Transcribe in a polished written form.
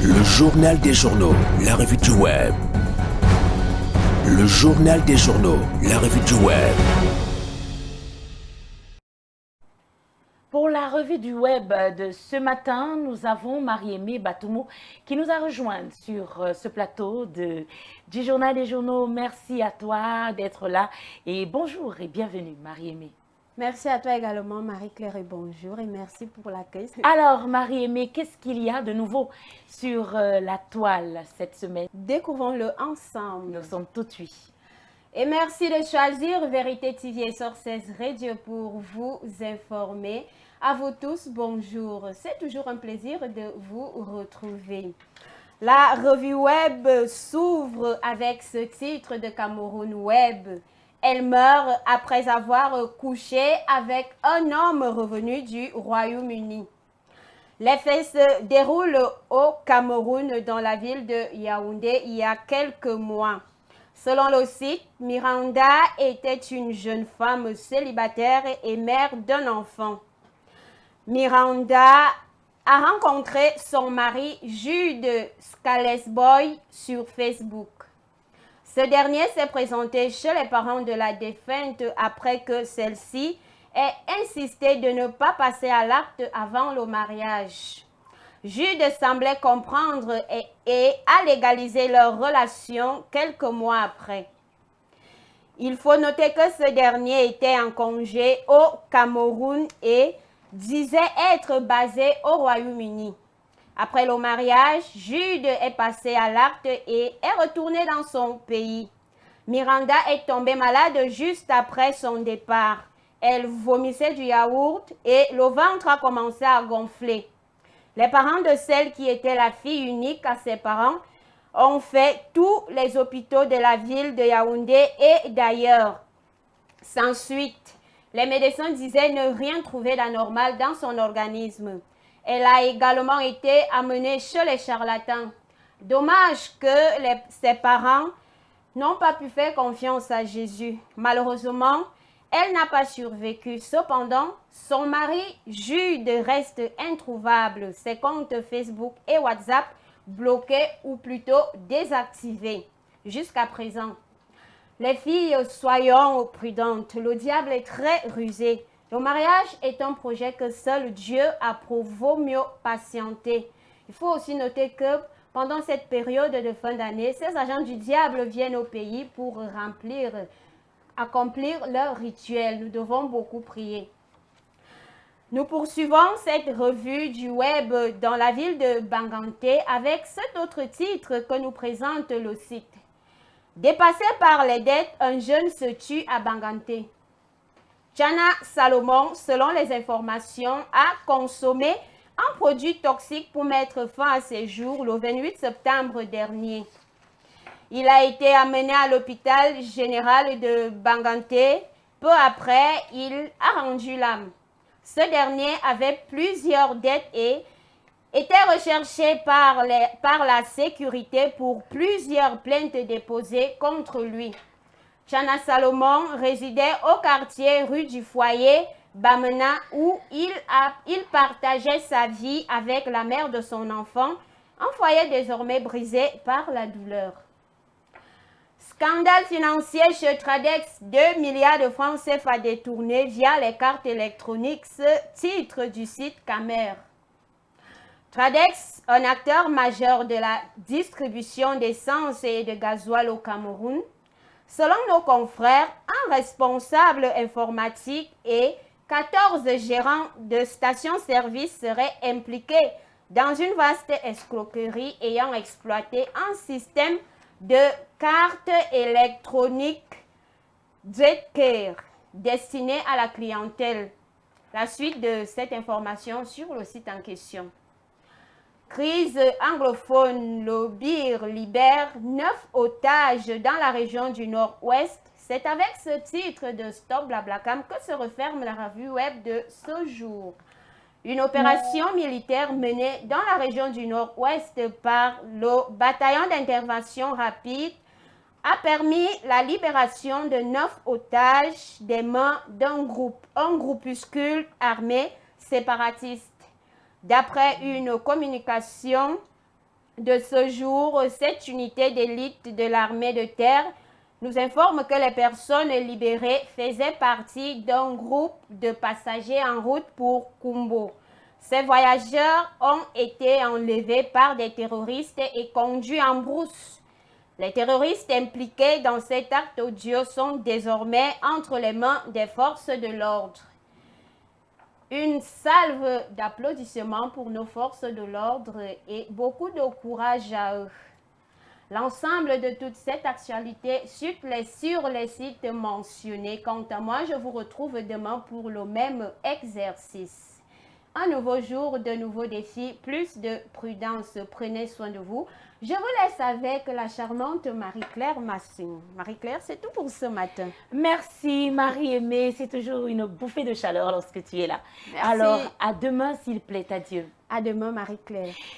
Le journal des journaux, la revue du web. Le journal des journaux, la revue du web. Pour la revue du web de ce matin, nous avons Marie-Aimée Batoumou qui nous a rejoint sur ce plateau du journal des journaux. Merci à toi d'être là et bonjour et bienvenue Marie-Aimée. Merci à toi également Marie-Claire et bonjour et merci pour l'accueil. Alors Marie-Aimée, qu'est-ce qu'il y a de nouveau sur la toile cette semaine? Découvrons-le ensemble. Nous sommes tout de suite. Et merci de choisir Vérité TV et Sources Radio pour vous informer. À vous tous, bonjour. C'est toujours un plaisir de vous retrouver. La revue web s'ouvre avec ce titre de Cameroun Web. Elle meurt après avoir couché avec un homme revenu du Royaume-Uni. Les faits se déroulent au Cameroun, dans la ville de Yaoundé, il y a quelques mois. Selon le site, Miranda était une jeune femme célibataire et mère d'un enfant. Miranda a rencontré son mari Jude Scalesboy sur Facebook. Ce dernier s'est présenté chez les parents de la défunte après que celle-ci ait insisté de ne pas passer à l'acte avant le mariage. Jude semblait comprendre et a légalisé leur relation quelques mois après. Il faut noter que ce dernier était en congé au Cameroun et disait être basé au Royaume-Uni. Après le mariage, Jude est passé à l'acte et est retourné dans son pays. Miranda est tombée malade juste après son départ. Elle vomissait du yaourt et le ventre a commencé à gonfler. Les parents de celle qui était la fille unique à ses parents ont fait tous les hôpitaux de la ville de Yaoundé et d'ailleurs. Sans suite, les médecins disaient ne rien trouver d'anormal dans son organisme. Elle a également été amenée chez les charlatans. Dommage que ses parents n'ont pas pu faire confiance à Jésus. Malheureusement, elle n'a pas survécu. Cependant, son mari Jude reste introuvable. Ses comptes Facebook et WhatsApp bloqués ou plutôt désactivés jusqu'à présent. Les filles, soyons prudentes. Le diable est très rusé. Le mariage est un projet que seul Dieu approuve. Vaut mieux patienter. Il faut aussi noter que pendant cette période de fin d'année, ces agents du diable viennent au pays pour accomplir leur rituel. Nous devons beaucoup prier. Nous poursuivons cette revue du web dans la ville de Banganté avec cet autre titre que nous présente le site. Dépassé par les dettes, un jeune se tue à Banganté. Chana Salomon, selon les informations, a consommé un produit toxique pour mettre fin à ses jours le 28 septembre dernier. Il a été amené à l'hôpital général de Banganté. Peu après, il a rendu l'âme. Ce dernier avait plusieurs dettes et était recherché par la sécurité pour plusieurs plaintes déposées contre lui. Chana Salomon résidait au quartier rue du Foyer, Bamena, où il partageait sa vie avec la mère de son enfant, un foyer désormais brisé par la douleur. Scandale financier chez Tradex, 2 milliards de francs CFA détournés via les cartes électroniques, titre du site Camer. Tradex, un acteur majeur de la distribution d'essence et de gasoil au Cameroun. Selon nos confrères, un responsable informatique et 14 gérants de stations-service seraient impliqués dans une vaste escroquerie ayant exploité un système de cartes électroniques Zcare destiné à la clientèle. La suite de cette information sur le site en question. Crise anglophone, le BIR libère 9 otages dans la région du Nord-Ouest. C'est avec ce titre de Stop Blablacar que se referme la revue web de ce jour. Une opération militaire menée dans la région du Nord-Ouest par le bataillon d'intervention rapide a permis la libération de 9 otages des mains d'un groupuscule armé séparatiste. D'après une communication de ce jour, cette unité d'élite de l'armée de terre nous informe que les personnes libérées faisaient partie d'un groupe de passagers en route pour Kumbo. Ces voyageurs ont été enlevés par des terroristes et conduits en brousse. Les terroristes impliqués dans cet acte odieux sont désormais entre les mains des forces de l'ordre. Une salve d'applaudissements pour nos forces de l'ordre et beaucoup de courage à eux. L'ensemble de toute cette actualité sur les sites mentionnés. Quant à moi, je vous retrouve demain pour le même exercice. Un nouveau jour, de nouveaux défis, plus de prudence. Prenez soin de vous. Je vous laisse avec la charmante Marie-Claire Massing. Marie-Claire, c'est tout pour ce matin. Merci Marie-Aimée, c'est toujours une bouffée de chaleur lorsque tu es là. Merci. Alors, à demain s'il plaît à Dieu. À demain, Marie-Claire.